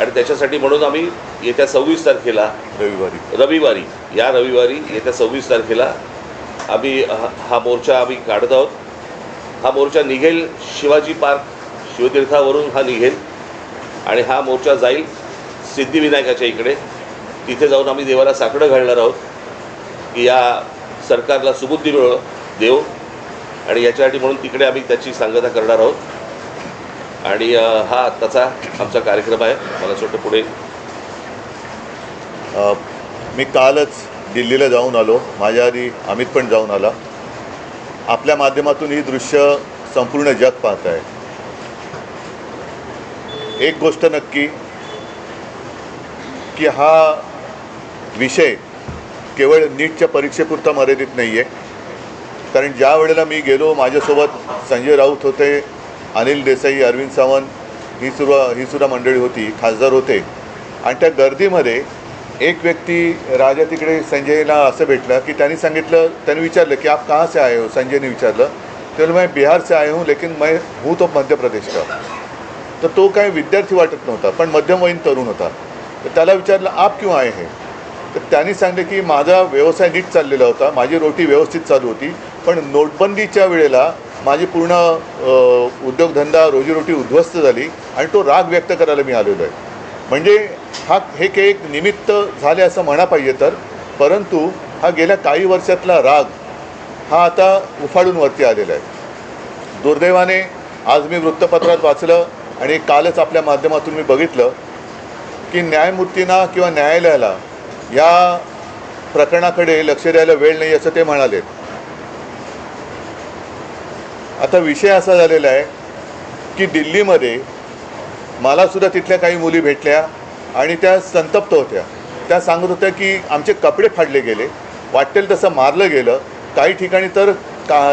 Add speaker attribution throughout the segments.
Speaker 1: आणि त्याच्यासाठी म्हणून आम्ही येत्या 26 तारखेला रविवारी येत्या 26 तारखेला आम्ही हा मोर्चा आम्ही काढत आहोत. हा मोर्चा निघेल शिवाजी पार्क शिवतीर्थावरून हा निघेल आणि हा मोर्चा जाईल सिद्धिविनायकाच्या इकडे. तिथे जाऊन आम्ही देवाला साकडं घालणार आहोत की या सरकारला सुबुद्धी देव, आणि याच्यासाठी म्हणून तिकडे आम्ही त्याची सांगता करणार आहोत. आणि हा आत्ताचा आमचा कार्यक्रम आहे. मला असं वाटतं पुढे
Speaker 2: मी कालच दिल्लीला जाऊन आलो. माझ्या आधी अमित पण जाऊन आला. आपल्या माध्यमातून ही दृश्य संपूर्ण जग पाहत आहे. एक गोष्ट नक्की की हा विषय केवळ नीटच्या परीक्षेपुरता मर्यादित नाही आहे. कारण ज्या वेळेला मी गेलो, माझ्यासोबत संजय राऊत होते, अनिल देसाई, अरविंद सावंत ही सुद्धा मंडळी होती, खासदार होते. आणि त्या गर्दीमध्ये एक व्यक्ती राजा तिकडे संजयला असं भेटला की त्यांनी विचारलं की आप कहाँ से आए हो. संजयने विचारलं. तर मैं बिहार से आया हूँ लेकिन मैं हूँ तो मध्य प्रदेश का. तर तो काही विद्यार्थी वाटत नव्हता, पण मध्यमवयीन तरुण होता. तर त्याला विचारलं आप क्यों आए हैं. तर त्यांनी सांगितलं की माझा व्यवसाय नीट चाललेला होता, माझी रोटी व्यवस्थित चालू होती, पण नोटबंदीच्या वेळेला माझी पूर्ण उद्योगधंदा रोजीरोटी उद्ध्वस्त झाली आणि तो राग व्यक्त करायला मी आलेलो आहे. म्हणजे हे काही एक निमित्त झाले असं म्हणा पाहिजे तर, परंतु हा गेल्या काही वर्षातला राग हा आता उफाळून वरती आलेला आहे. दुर्दैवाने आज मी वृत्तपत्रात वाचलं आणि कालच आपल्या माध्यमातून मी बघितलं की न्यायमूर्तींना किंवा न्यायालयाला या प्रकरणाकडे लक्ष द्यायला वेळ नाही असं ते म्हणाले. आता विषय असा झालेला आहे की दिल्लीमध्ये मलासुद्धा तिथल्या काही मुली भेटल्या आणि त्या संतप्त होत्या. त्या सांगत होत्या की आमचे कपडे फाडले गेले, वाटेल तसं मारलं गेलं, काही ठिकाणी तर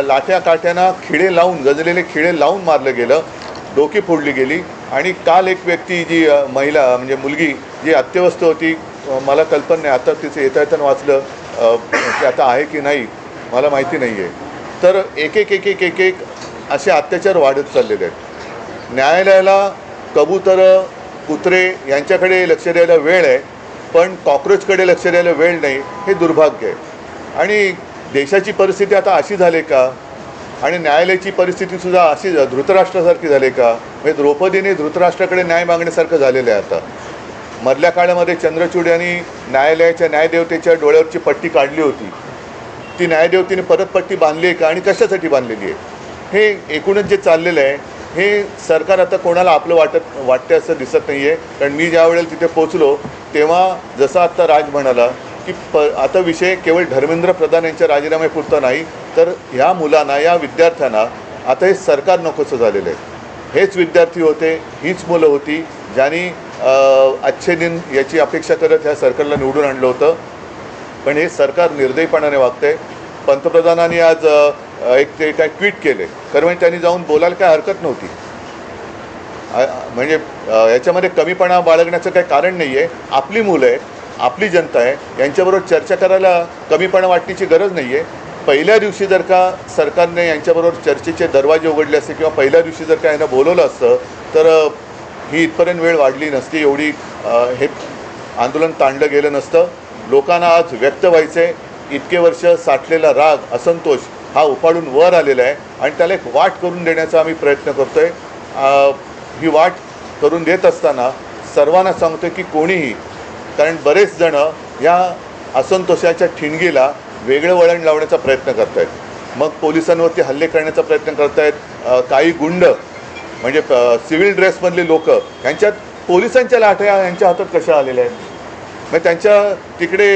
Speaker 2: लाठ्या काठ्यांना खिळे लावून, गजलेले खिळे लावून मारलं गेलं, डोकी फोडली गेली. आणि काल एक व्यक्ती जी महिला म्हणजे मुलगी जी अत्यवस्थ होती, मला कल्पना नाही, आता तिचं येता वाचलं की आता आहे की नाही मला माहिती नाही आहे. तर एक असे अत्याचार वाढत चाललेले आहेत. न्यायालयाला कबूतरं, कुत्रे यांच्याकडे लक्ष द्यायला वेळ आहे, पण कॉक्रोचकडे लक्ष द्यायला वेळ नाही. हे दुर्भाग्य आहे. आणि देशाची परिस्थिती आता अशी झाली का, आणि न्यायालयाची परिस्थितीसुद्धा अशी धृतराष्ट्रासारखी झाली का. म्हणजे द्रौपदीने धृतराष्ट्राकडे न्याय मागण्यासारखं झालेलं आहे आता. मधल्या काळामध्ये चंद्रचूड यांनी न्यायालयाच्या न्यायदेवतेच्या डोळ्यावरची पट्टी काढली होती. ती न्यायदेवतेने परत पट्टी बांधली आहे का आणि कशासाठी बांधलेली आहे. हे एकूणच जे चाललेलं आहे हे सरकार आता कोणाला आपलं वाटतं असं दिसत नाही आहे. कारण मी ज्या वेळेला तिथे पोचलो तेव्हा जसं आत्ता राज म्हणाला की आता विषय केवळ धर्मेंद्र प्रधान यांच्या राजीनाम्यापुरता नाही, तर ह्या मुलांना, या विद्यार्थ्यांना आता हे सरकार नकोसं झालेलं आहे. हेच विद्यार्थी होते, हीच मुलं होती ज्यांनी अच्छे दिन याची अपेक्षा करत ह्या सरकारला निवडून आणलं होतं. पण हे सरकार निर्दयीपणाने वागतंय. पंतप्रधानांनी आज ते काय ट्विट केले, खरं म्हणजे त्यांनी जाऊन बोलायला काय हरकत नव्हती. म्हणजे याच्यामध्ये कमीपणा बाळगण्याचं काही कारण नाही आहे. आपली मुलं आहेत, आपली जनता आहे, यांच्याबरोबर चर्चा करायला कमीपणा वाटण्याची गरज नाही आहे. पहिल्या दिवशी जर का सरकारने यांच्याबरोबर चर्चेचे दरवाजे उघडले असते किंवा पहिल्या दिवशी जर का यांना बोलवलं असतं तर ही इथपर्यंत वेळ वाढली नसती, एवढी हे आंदोलन ताणलं गेलं नसतं. लोकांना आज व्यक्त व्हायचं आहे. इतके वर्ष साठलेला राग, असंतोष हा उफाळून वर आलेला आहे आणि त्याला एक वाट करून देण्याचा आम्ही प्रयत्न करतो आहे. ही वाट करून देत असताना सर्वांना सांगतो की कोणीही, कारण बरेच जणं या असंतोषाच्या ठिणगीला वेगळं वळण लावण्याचा प्रयत्न करत आहेत. मग पोलिसांवरती हल्ले करण्याचा प्रयत्न करत आहेत. काही गुंड म्हणजे सिव्हिल ड्रेसमधले लोक, यांच्यात पोलिसांच्या लाठ्या यांच्या हातात कशा आलेल्या आहेत. मग त्यांच्या तिकडे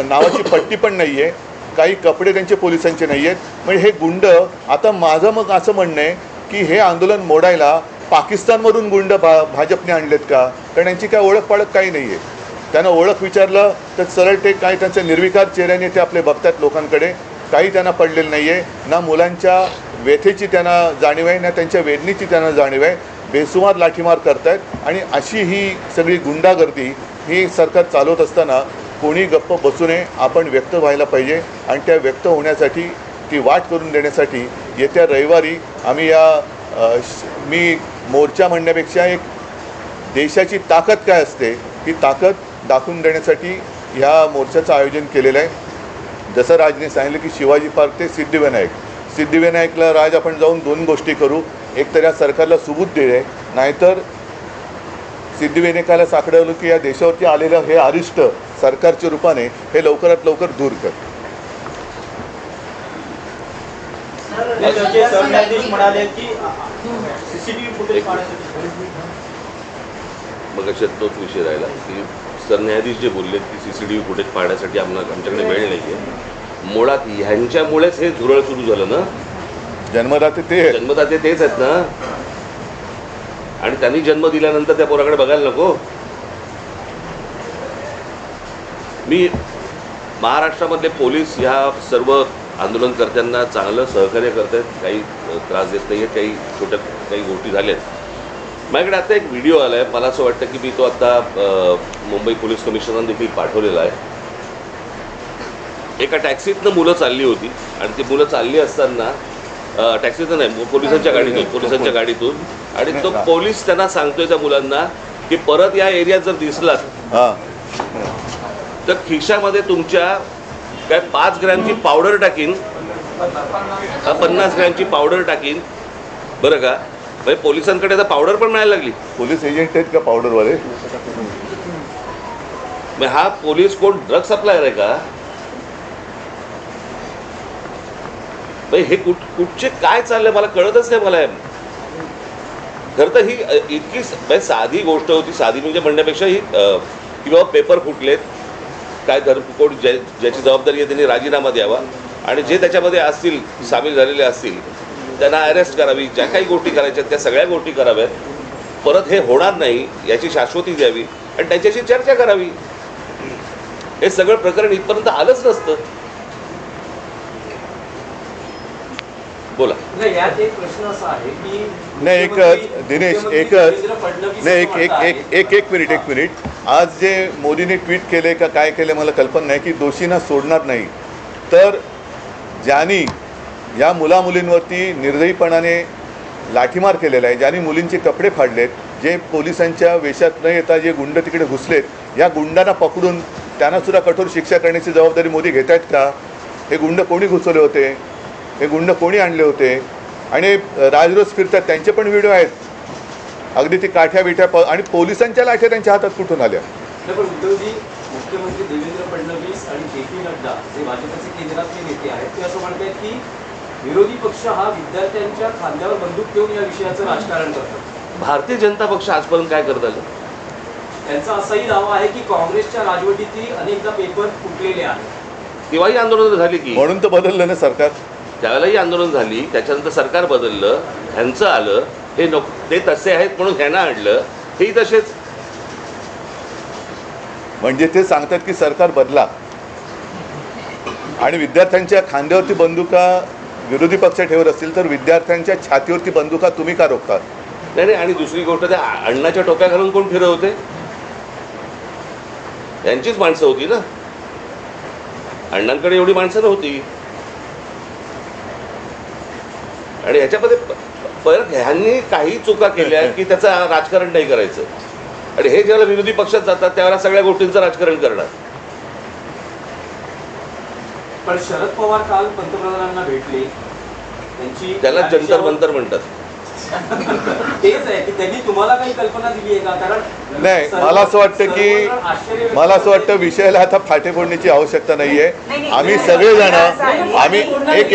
Speaker 2: नावाची पट्टी पण नाही आहे, काही कपडे त्यांचे पोलिसांचे नाही आहेत. म्हणजे हे गुंड, आता माझं मग असं म्हणणं आहे की हे आंदोलन मोडायला पाकिस्तानमधून गुंड भाजपने आणलेत का. कारण यांची काय ओळख पाळख काही नाही आहे. त्यांना ओळख विचारलं तर सरळ ते काही त्यांच्या निर्विकार चेहऱ्याने ते आपले बघतात लोकांकडे. काही त्यांना पडलेलं नाही आहे. ना मुलांच्या व्यथेची त्यांना जाणीव आहे, ना त्यांच्या वेदनेची त्यांना जाणीव आहे. बेसुमार लाठीमार करतायत. आणि अशी ही सगळी गुंडागर्दी ही सरकार चालवत असताना कोणी गप्प बसू नये. आपण व्यक्त व्हायला पाहिजे आणि त्या व्यक्त होण्यासाठी, ती वाट करून देण्यासाठी येत्या रविवारी आम्ही मी मोर्चा म्हणण्यापेक्षा एक देशाची ताकद काय असते ही ताकद दाखवून देण्यासाठी ह्या मोर्चाचं आयोजन केलेलं आहे. जसं राजने सांगितलं की शिवाजी पार्क ते सिद्धिविनायकला राज आपण जाऊन दोन गोष्टी करू. एक तर या सरकारला सुबूत दिले, नाहीतर सिद्धिविनायकाला साकडवलं की या देशावरती आलेलं हे अरिष्ट सरकारच्या रूपाने हे लवकरात लवकर दूर कर.
Speaker 3: सरन्यायाधीश म्हणाले की सीसीटीव्ही फुटेज पाहण्यासाठी
Speaker 1: मग अशात तोच विषय राहिला की सरन्यायाधीश जे बोलले की CCTV फुटेज पाहण्यासाठी आमच्याकडे वेळ नाही आहे. मुळात ह्यांच्यामुळेच हे झुरळ सुरू झालं ना.
Speaker 2: जन्मदाते ते
Speaker 1: जन्मदाते तेच आहेत ना, आणि त्यांनी जन्म दिल्यानंतर त्या पोराकडे बघायला नको. मी महाराष्ट्रामधले पोलीस ह्या सर्व आंदोलनकर्त्यांना चांगलं सहकार्य करत आहेत, काही त्रास देत नाही आहेत, काही छोट्या काही गोष्टी झाल्यात. माझ्याकडे आता एक व्हिडिओ आला आहे, मला असं वाटतं की मी तो आता मुंबई पोलीस कमिशनरांना देखील पाठवलेला आहे. एका टॅक्सीतनं मुलं चालली होती आणि ती मुलं चालली असताना टॅक्सीतनं नाही, पोलिसांच्या गाडीतून आणि तो पोलीस त्यांना सांगतोय त्या मुलांना की परत या एरियात जर दिसलात
Speaker 2: हां
Speaker 1: तर खिशामध्ये तुमच्या काय 5 ग्रॅमची पावडर टाकीन, 50 ग्रॅमची पावडर टाकीन, बरं का. म्हणजे पोलिसांकडे आता पावडर पण मिळायला लागली. पोलीस
Speaker 2: एजंट आहेत का पावडरवाले?
Speaker 1: मग हा पोलीस कोण ड्रग सप्लायर आहे का? हे कुठचे काय चाललंय मला कळतच नाही. मला खरं तर ही इतकी साधी गोष्ट होती. साधी म्हणजे म्हणण्यापेक्षा ही की बाबा पेपर फुटलेत, काय कोण ज्याची जबाबदारी आहे त्यांनी राजीनामा द्यावा आणि जे त्याच्यामध्ये असतील सामील झालेले असतील त्यांना अरेस्ट करावी. ज्या काही गोष्टी करायच्या त्या सगळ्या गोष्टी कराव्यात. परत हे होणार नाही याची शाश्वती द्यावी आणि त्यांच्याशी चर्चा करावी. हे सगळं प्रकरण इथपर्यंत आलंच नसतं. बोला.
Speaker 3: यात एक प्रश्न असा आहे की
Speaker 2: नाही दिनेश एक मिनिट आज जे मोदीने ट्विट केले का काय केले मला कल्पना नाही की दोषींना सोडणार नाही. तर ज्यांनी या मुलामुलींवरती निर्दयीपणाने लाठीमार केलेला आहे, ज्यांनी मुलींचे कपडे फाडलेत, जे पोलिसांच्या वेशात न येता जे गुंड तिकडे घुसलेत, या गुंडांना पकडून त्यांनासुद्धा कठोर शिक्षा करण्याची जबाबदारी मोदी घेत आहेत का? हे गुंड कोणी घुसवले होते, हे गुंड कोणी आणले होते आणि राजरोज फिरतात त्यांचे पण व्हिडिओ आहेत. अगदी ती काठ्या बिठ्या आणि पोलिसांच्या लाठ्या त्यांच्या हातात कुठून आल्या?
Speaker 3: पण उद्धवजी, मुख्यमंत्री देवेंद्र फडणवीस आणि JP नड्डा जे भाजपचे केंद्रातले नेते आहेत ते असं म्हणतात की विरोधी पक्ष हा विद्यार्थ्यांच्या खांद्यावर बंदूक ठेवून या विषयाचं राजकारण करतात.
Speaker 1: भारतीय जनता पक्ष आजपर्यंत काय करत आलं?
Speaker 3: त्यांचा असाही दावा आहे की काँग्रेसच्या राजवटीतील अनेकदा पेपर फुटलेले आहेत.
Speaker 1: तेव्हाही आंदोलन झाली की,
Speaker 2: म्हणून तर बदललं ना सरकार.
Speaker 1: त्यावेळेलाही आंदोलन झाली, त्याच्यानंतर सरकार बदललं, ह्यांचं आलं. हे ते तसे आहेत म्हणून ह्यांना आणलं, हेही तसेच.
Speaker 2: म्हणजे ते सांगतात की सरकार बदला आणि विद्यार्थ्यांच्या खांद्यावरती बंदुका विरोधी पक्ष ठेवत असतील तर विद्यार्थ्यांच्या छातीवरती बंदुका तुम्ही का रोखतात?
Speaker 1: नाही. आणि दुसरी गोष्ट, त्या अण्णाच्या टोप्या घालून कोण फिरवते? यांचीच माणसं होती ना. अण्णांकडे एवढी माणसं नव्हती. आणि ह्याच्यामध्ये परत ह्यांनी काही चुका केल्या की त्याचं राजकारण नाही करायचं. आणि हे ज्यावेळेला विरोधी पक्षात जातात त्यावेळेला सगळ्या गोष्टींचं राजकारण करणार.
Speaker 3: पण शरद पवार काल पंतप्रधानांना भेटले, त्यांची
Speaker 2: त्याला जंतर मंतर म्हणतात.
Speaker 3: तेच आहे की त्यांनी तुम्हाला काही कल्पना दिली आहे का? कारण
Speaker 2: नाही, मला असं वाटतं विषयाला आता फाटे फोडण्याची आवश्यकता नाहीये. आम्ही सगळेजण आम्ही एक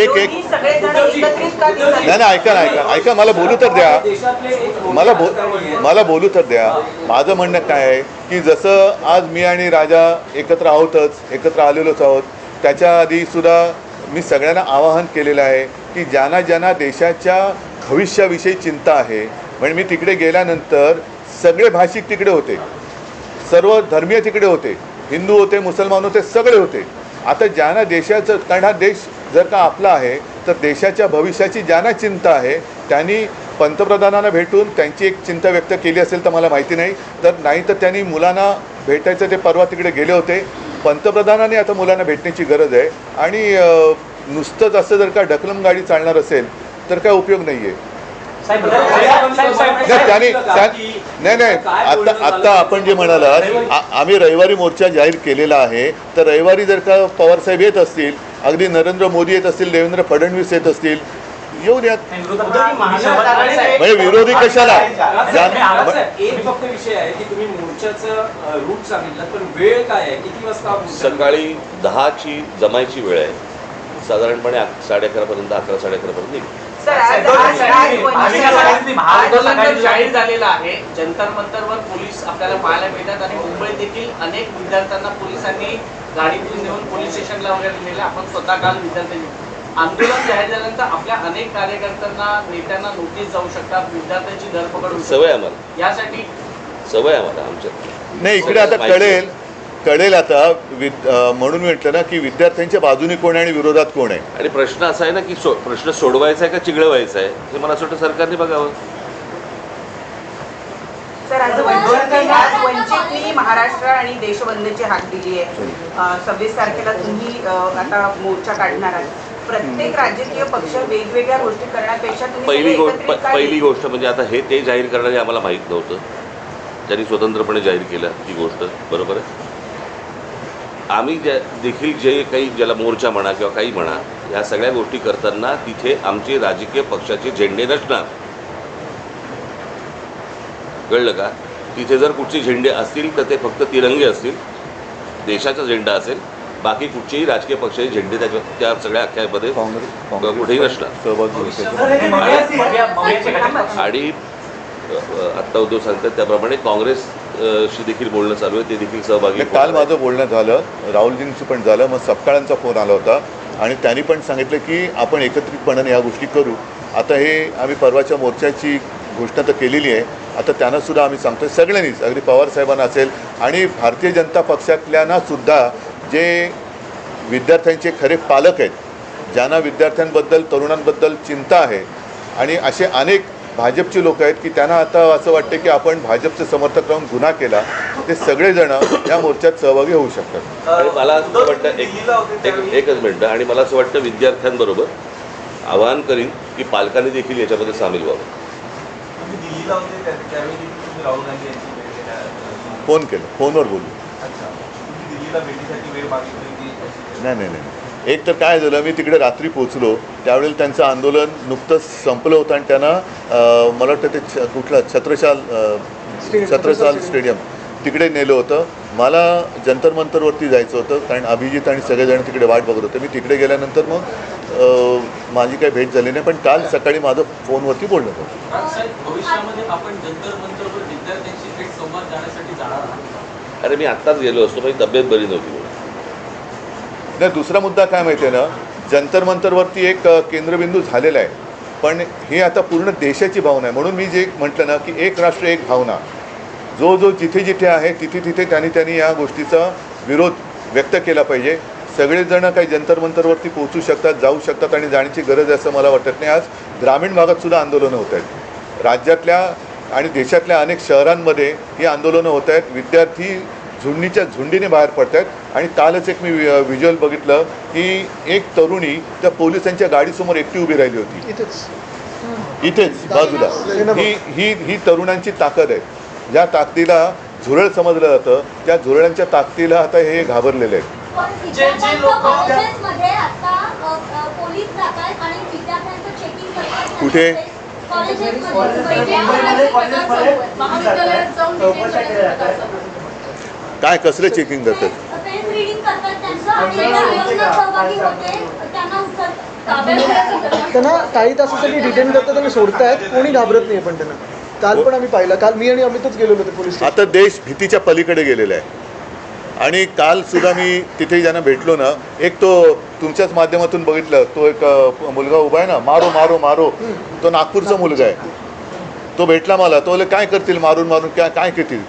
Speaker 2: नाही ऐका मला बोलू तर द्या. मला बोलू तर द्या. माझं म्हणणं काय आहे की जसं आज मी आणि राजा एकत्र आलेलोच आहोत, त्याच्या आधी सुद्धा मी सगळ्यांना आवाहन केलेलं आहे की ज्यांना देशाच्या भविष्याविषयी चिंता आहे. म्हणजे मी तिकडे गेल्यानंतर सगळे भाषिक तिकडे होते, सर्व धर्मीय तिकडे होते, हिंदू होते, मुसलमान होते, सगळे होते. आता ज्यांना देशाचं, कारण हा देश जर का आपला आहे तर देशाच्या भविष्याची ज्यांना चिंता आहे त्यांनी पंतप्रधानांना भेटून त्यांची एक चिंता व्यक्त केली असेल तर मला माहिती नाही. तर त्यांनी मुलांना भेटायचं, ते परवा तिकडे गेले होते. पंतप्रधानांनी आता मुलांना भेटण्याची गरज आहे. आणि नुसतंच असं जर का ढकलम गाडी चालणार असेल तर काय उपयोग नाही आहे. नाही नाही आता आपण जे म्हणालात आम्ही रविवारी मोर्चा जाहीर केलेला आहे, तर रविवारी जर का पवार साहेब येत असतील, अगदी नरेंद्र मोदी येत असतील, देवेंद्र फडणवीस येत असतील, येऊ द्यात. म्हणजे विरोधी कशाला
Speaker 3: एक फक्त विषय आहे की तुम्ही मोर्चाचं रूट सांगितलं, पण वेळ काय आहे, किती वाजता
Speaker 1: सकाळी 10ची जमायची वेळ आहे, साधारणपणे 11:30 पर्यंत 11 साडेअकरा पर्यंत निघू.
Speaker 4: आंदोलन जाहीर झालेलं आहे. जंतर मंतरवर पोलीस आपल्याला पाहायला मिळतात आणि मुंबईत देखील अनेक विद्यार्थ्यांना पोलिसांनी गाडीतून नेऊन पोलीस स्टेशनला वगैरे नेले. आपण स्वतः काल विद्यार्थ्यांनी आंदोलन जाहीर झाल्यानंतर आपल्या अनेक कार्यकर्त्यांना नेत्यांना नोटीस जाऊ शकतात, विद्यार्थ्यांची धरपकड होऊ
Speaker 1: सवय
Speaker 4: शकते.
Speaker 1: आम्हाला
Speaker 4: यासाठी
Speaker 1: सवय आम्हाला आमच्या
Speaker 2: नाही इकडे आता कळेल आता म्हणून म्हटलं ना की विद्यार्थ्यांच्या बाजूने कोण आहे आणि विरोधात कोण आहे.
Speaker 1: आणि प्रश्न असा आहे ना की प्रश्न सोडवायचा आहे का चिघळवायचा आहे, हे मला असं वाटतं सरकारने बघावं.
Speaker 5: सर, आज वंचितनी महाराष्ट्र आणि देशबंदची हाक दिली आहे. 26 तारखेला तुम्ही आता मोर्चा काढणार आहात. प्रत्येक राजकीय पक्ष वेगवेगळ्या गोष्टी करण्यापेक्षा
Speaker 1: पहिली गोष्ट म्हणजे आता ते जाहीर करणारे आम्हाला माहीत नव्हतं, त्यांनी स्वतंत्रपणे जाहीर केलं ती गोष्ट, बरोबर आहे. आम्ही देखील जे काही ज्याला मोर्चा म्हणा किंवा काही म्हणा, ह्या सगळ्या गोष्टी करताना तिथे आमचे राजकीय पक्षाचे झेंडे नसणार, कळलं का. तिथे जर कुठचे झेंडे असतील तर ते फक्त तिरंगे असतील, देशाचा झेंडा असेल, बाकी कुठचेही राजकीय पक्षाचे झेंडे त्या सगळ्या अख्यामध्ये कुठेही नसणार. आणि आत्ता उद्धव सांगतात त्याप्रमाणे काँग्रेसशी देखील बोलणं चालू आहे, ते देखील सहभागी.
Speaker 2: काल माझं बोलणं झालं, राहुलजींचं पण झालं, मग सपकाळांचा फोन आला होता आणि त्यांनी पण सांगितलं की आपण एकत्रितपणाने या गोष्टी करू. आता हे आम्ही परवाच्या मोर्चाची घोषणा तर केलेली आहे, आता त्यांनासुद्धा आम्ही सांगतो सगळ्यांनीच, अगदी पवार साहेबांना असेल आणि भारतीय जनता पक्षातल्यांनासुद्धा जे विद्यार्थ्यांचे खरे पालक आहेत, ज्यांना विद्यार्थ्यांबद्दल तरुणांबद्दल चिंता आहे, आणि असे अनेक भाजपचे लोक आहेत की त्यांना आता असं वाटते की आपण भाजपचे समर्थक राहून गुन्हा केला, ते सगळेजण या मोर्चात सहभागी होऊ शकतात.
Speaker 1: आणि मला असं वाटतं एकच मिनटं, आणि मला असं वाटतं विद्यार्थ्यांबरोबर आवाहन करीन की पालकांनी देखील याच्यामध्ये सामील व्हावं.
Speaker 2: फोन केलं, फोनवर बोलू. नाही, एक तर काय झालं, मी तिकडे रात्री पोचलो त्यावेळेला त्यांचं आंदोलन नुकतंच संपलं होतं आणि त्यांना मला वाटतं ते कुठलं छत्रसाल स्टेडियम तिकडे नेलं होतं. मला जंतर मंतरवरती जायचं होतं कारण अभिजित आणि सगळेजण तिकडे वाट बघत होते. मी तिकडे गेल्यानंतर मग माझी काही भेट झाली नाही, पण काल सकाळी माझं फोनवरती बोलणं होतं.
Speaker 3: भविष्यामध्ये आपण जंतर मंतरवर विद्यार्थ्यांशी थेट संवाद जाण्यासाठी जाणार आहात?
Speaker 1: अरे मी आत्ताच गेलो असतो, माझी तब्येत बरी नव्हती.
Speaker 2: नाही, दुसरा मुद्दा काय माहिती आहे ना, जंतर मंतरवरती एक केंद्रबिंदू झालेला आहे, पण ही आता पूर्ण देशाची भावना आहे. म्हणून मी जे म्हटलं ना की एक राष्ट्र एक भावना, जो जिथे जिथे आहे तिथे त्यांनी या गोष्टीचा विरोध व्यक्त केला पाहिजे. सगळेजण काही जंतर मंतरवरती पोहोचू शकतात, जाऊ शकतात आणि जाण्याची गरज आहे असं मला वाटत नाही. आज ग्रामीण भागात सुद्धा आंदोलनं होत आहेत, राज्यातल्या आणि देशातल्या अनेक शहरांमध्ये ही आंदोलनं होत आहेत. विद्यार्थी झुंडीच्या झुंडीने बाहेर पडत आहेत. आणि कालच एक मी व्हिज्युअल बघितलं की एक तरुणी त्या पोलिसांच्या गाडीसमोर एकटी उभी राहिली होती, इथेच बाजूला. ही तरुणांची ताकद आहे. ज्या ताकदीला झुरळ समजलं जातं, त्या झुरळांच्या ताकदीला आता हे घाबरलेले आहेत. कुठे काय कसलं चेकिंग करतात?
Speaker 6: त्यांना काही तासासाठी डिटेन करतात आणि सोडतायत, कोणी घाबरत नाही. पण त्यांना काल पण आम्ही पाहिलं, काल मी आणि अमितच गेलेलो होते पोलीस.
Speaker 2: आता देश भीतीच्या पलीकडे गेलेला आहे. आणि काल सुद्धा मी तिथे ज्यांना भेटलो ना, एक तो तुमच्याच माध्यमातून बघितलं, तो एक मुलगा उभा आहे ना, मारो मारो मारो, तो नागपूरचा मुलगा आहे. तो भेटला मला, तो काय करतील मारून मारून, काय करतील,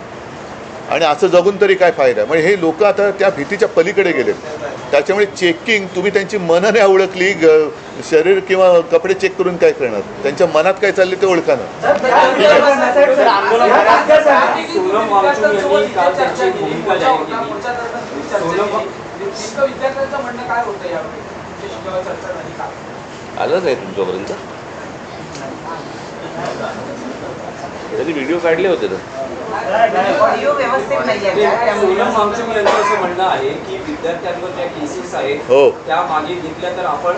Speaker 2: आणि असं जगून तरी काय फायदा. म्हणजे हे लोक आता त्या भीतीच्या पलीकडे गेलेत. त्याच्यामुळे चेकिंग, तुम्ही त्यांची मनं नाही ओळखली, शरीर किंवा कपडे चेक करून काय करणार, त्यांच्या मनात काय चालले ते ओळखा ना.
Speaker 1: आलं नाही तुमच्यापर्यंत? त्यांनी व्हिडिओ काढले होते ना.
Speaker 5: ऑडिओ व्यवस्थित नाही
Speaker 3: ते
Speaker 5: आहे
Speaker 3: सोनम वांगचुक यांचं असं म्हणणं आहे की विद्यार्थ्यांवर ज्या केसेस आहेत
Speaker 2: हो.
Speaker 3: त्या मागे घेतल्या तर आपण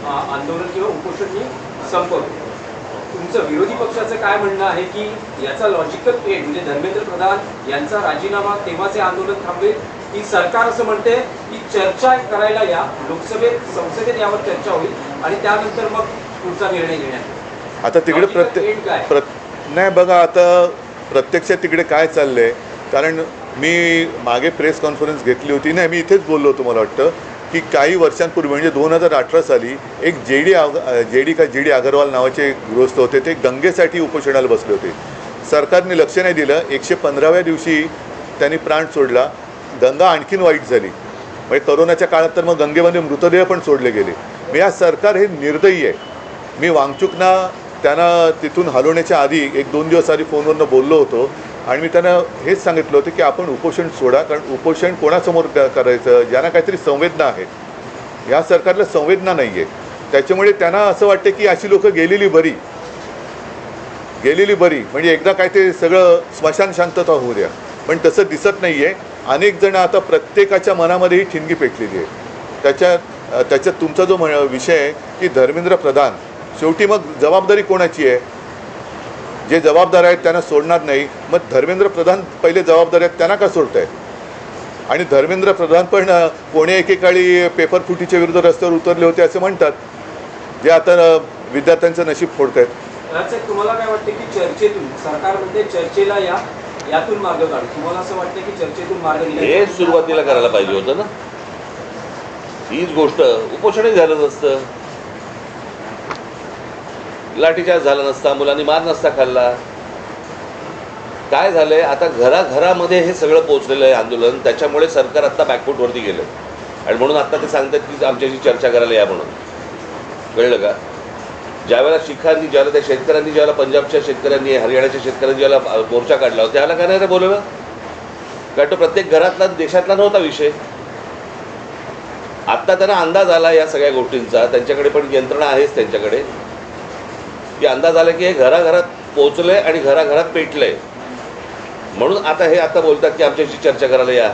Speaker 3: आंदोलन किंवा उपोषण संपवतो. तुमचं विरोधी पक्षाचं काय म्हणणं आहे की याचा लॉजिकल एंड म्हणजे धर्मेंद्र प्रधान यांचा राजीनामा तेव्हाच हे आंदोलन थांबेल, की सरकार असं म्हणते की चर्चा करायला या, लोकसभेत संसदेत यावर चर्चा होईल आणि त्यानंतर मग पुढचा निर्णय घेण्यात येईल.
Speaker 2: आता तिकडे
Speaker 3: Logical end काय?
Speaker 2: नाही बघा, आता प्रत्यक्षात तिकडे काय चाललं आहे, कारण मी मागे प्रेस कॉन्फरन्स घेतली होती. नाही, मी इथेच बोललो होतो, मला वाटतं की काही वर्षांपूर्वी म्हणजे 2018 साली एक जी डी अगरवाल नावाचे गृहस्थ होते, ते गंगेसाठी उपोषणाला बसले होते. सरकारने लक्ष नाही दिलं. 115व्या दिवशी त्यांनी प्राण सोडला. गंगा आणखीन वाईट झाली. म्हणजे करोनाच्या काळात तर मग गंगेमध्ये मृतदेह पण सोडले गेले. मग या सरकार हे निर्दयी आहे. मी वांगचुकना त्यांना तिथून हलवण्याच्या आधी 1-2 दिवस आधी फोनवरनं बोललो होतो आणि मी त्यांना हेच सांगितलं होतं की आपण उपोषण सोडा, कारण उपोषण कोणासमोर करायचं, ज्यांना काहीतरी संवेदना आहेत. या सरकारला संवेदना नाही आहे. त्याच्यामुळे त्यांना असं वाटतं की अशी लोकं गेलेली बरी, म्हणजे एकदा काय ते सगळं स्मशान शांतता होऊ द्या. पण तसं दिसत नाही आहे. अनेक जण आता प्रत्येकाच्या मनामध्ये ही ठिणगी पेटलेली आहे. त्याच्यात तुमचा जो विषय आहे की धर्मेंद्र प्रधान, शेवटी मग जबाबदारी कोणाची आहे? जे जबाबदार आहेत त्यांना सोडणार नाही. मग धर्मेंद्र प्रधान पहिले जबाबदार आहेत, त्यांना का सोडत आहे? आणि धर्मेंद्र प्रधान पण कोणी एकेकाळी पेपर फुटीच्या विरुद्ध रस्त्यावर उतरले होते असं म्हणतात, जे आता विद्यार्थ्यांचं नशीब फोडत आहेत.
Speaker 3: राजसाहेब, तुम्हाला काय वाटतं की चर्चेतून, सरकार म्हणते चर्चेला या, यातून मार्ग काढू, तुम्हाला असं वाटतं की चर्चेतून मार्ग
Speaker 1: हे
Speaker 3: निघाला?
Speaker 1: सुरुवातीला करायला पाहिजे होतं ना. हीच गोष्ट उपोषणही झालं नसतं, लाठीचार्ज झाला नसता, मुलांनी मार नसता खाल्ला. काय झालंय, आता घराघरामध्ये हे सगळं पोहोचलेलं आहे आंदोलन. त्याच्यामुळे सरकार आत्ता बॅकफूटवरती गेलं आणि म्हणून आत्ता ते सांगतात की आमच्याशी चर्चा करायला या म्हणून. कळलं का? ज्यावेळेला शिखांनी, ज्यावेळेला त्या शेतकऱ्यांनी, ज्यावेळेला पंजाबच्या शेतकऱ्यांनी, हरियाणाच्या शेतकऱ्यांनी ज्यावेळेला मोर्चा काढला होता, त्यावेळेला काय नाही रे बोलवलं? कारण तो प्रत्येक घरातला, देशातला नव्हता विषय. आत्ता त्यांना अंदाज आला या सगळ्या गोष्टींचा, त्यांच्याकडे पण यंत्रणा आहेच त्यांच्याकडे, की अंदाज आला की हे घराघरात पोचलंय आणि घराघरात पेटलंय. म्हणून आता बोलतात की आमच्याशी चर्चा करायला या.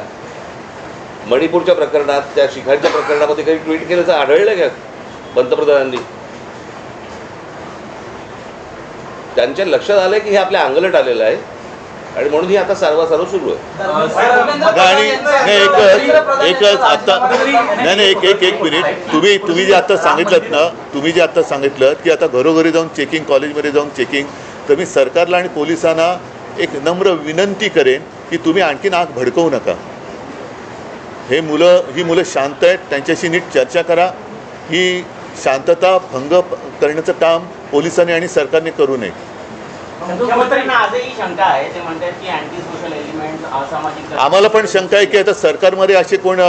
Speaker 1: मणिपूरच्या प्रकरणात, त्या शिखांच्या प्रकरणामध्ये काही ट्विट केल्याचं आढळलं का पंतप्रधानांनी? त्यांच्या लक्षात आलंय की हे आपल्या अंगलट आलेलं आहे आणि म्हणून ही आता सारवासारव सुरू आहे.
Speaker 2: आणि एकच आता नाही एक मिनिट, तुम्ही जे आता सांगितलं ना, की आता घरोघरी जाऊन चेकिंग, कॉलेजमध्ये जाऊन चेकिंग, तर मी सरकारला आणि पोलिसांना एक नम्र विनंती करेन की तुम्ही आणखीन आग भडकवू नका. ही मुलं शांत आहेत, त्यांच्याशी नीट चर्चा करा. ही शांतता भंग करण्याचं काम पोलिसांनी आणि सरकारने करू नये.
Speaker 4: मुख्यमंत्र्यांना आजही शंका आहे, ते म्हणतात की अँटी सोशल एलिमेंट, असामाजिक.
Speaker 2: आम्हाला पण शंका आहे की आता सरकारमध्ये असे कोण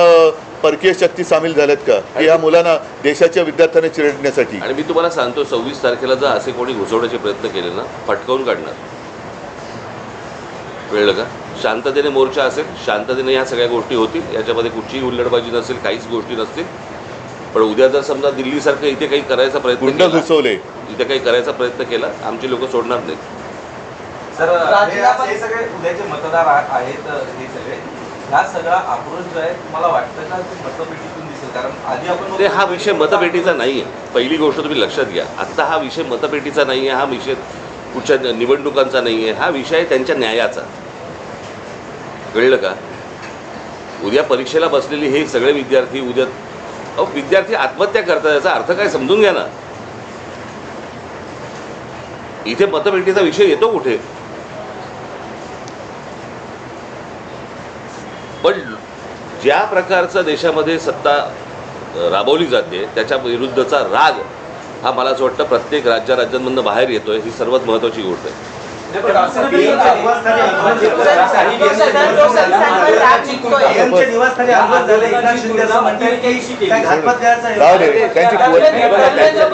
Speaker 2: परकीय शक्ती सामील झाल्यात का की या मुलांना, देशाच्या विद्यार्थ्यांना चिरडण्यासाठी?
Speaker 1: आणि मी तुम्हाला सांगतो, 26 तारखेला जर असे कोणी घुसवण्याचे प्रयत्न केले ना, फटकावून काढणार. कळलं का? शांततेने मोर्चा असेल, शांततेने ह्या सगळ्या गोष्टी होतील, याच्यामध्ये कुठचीही हुल्लडबाजी नसेल, काहीच गोष्टी नसतील. पण उद्या जर समजा दिल्लीसारखं इथे काही करायचा प्रयत्न
Speaker 2: गुंड
Speaker 1: केला,
Speaker 2: घुसवले,
Speaker 1: इथे काही करायचा प्रयत्न केला, आमची लोक सोडणार नाहीत.
Speaker 7: सर, हे सगळे उद्याचे मतदार आहेत, हे सगळे ह्या सगळा आक्रोश जो आहे, तुम्हाला वाटतं का ते मतपेटीतून दिसेल? कारण आधी आपण
Speaker 1: ते हा विषय मतपेटीचा नाही आहे. पहिली गोष्ट तुम्ही लक्षात घ्या, आत्ता हा विषय मतपेटीचा नाही आहे, हा विषय कुठच्या निवडणुकांचा नाही आहे, हा विषय आहे त्यांच्या न्यायाचा. कळलं का? उद्या परीक्षेला बसलेली हे सगळे विद्यार्थी, विद्यार्थी आत्महत्या करतात, याचा अर्थ काय समजून घ्या ना. इथे मतपेटीचा विषय येतो कुठे? पण ज्या प्रकारचं देशामध्ये सत्ता राबवली जाते त्याच्या विरुद्धचा राग हा मला असं वाटतं प्रत्येक राज्यांमधून बाहेर येतोय. ही सर्वात महत्त्वाची गोष्ट आहे.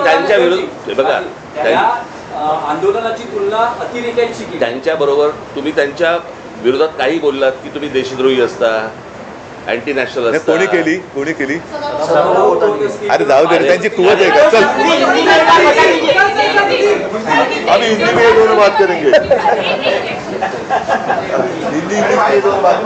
Speaker 1: त्यांच्या विरुद्ध बघा,
Speaker 3: आंदोलनाची तुलना अतिरेक्यांशी केली.
Speaker 1: त्यांच्याबरोबर तुम्ही त्यांच्या विरोधात काही बोललात की तुम्ही देशद्रोही असता, अँटी नॅशनल
Speaker 2: कोणी
Speaker 1: असतात.
Speaker 2: केली
Speaker 3: प्रोटेस्ट
Speaker 2: अरे जाऊ दे रे, त्यांची कुवत आहे का चल हम हिंदी में ये दोनों बात करेंगे हिंदी इंग्लिश में ये दोनों बात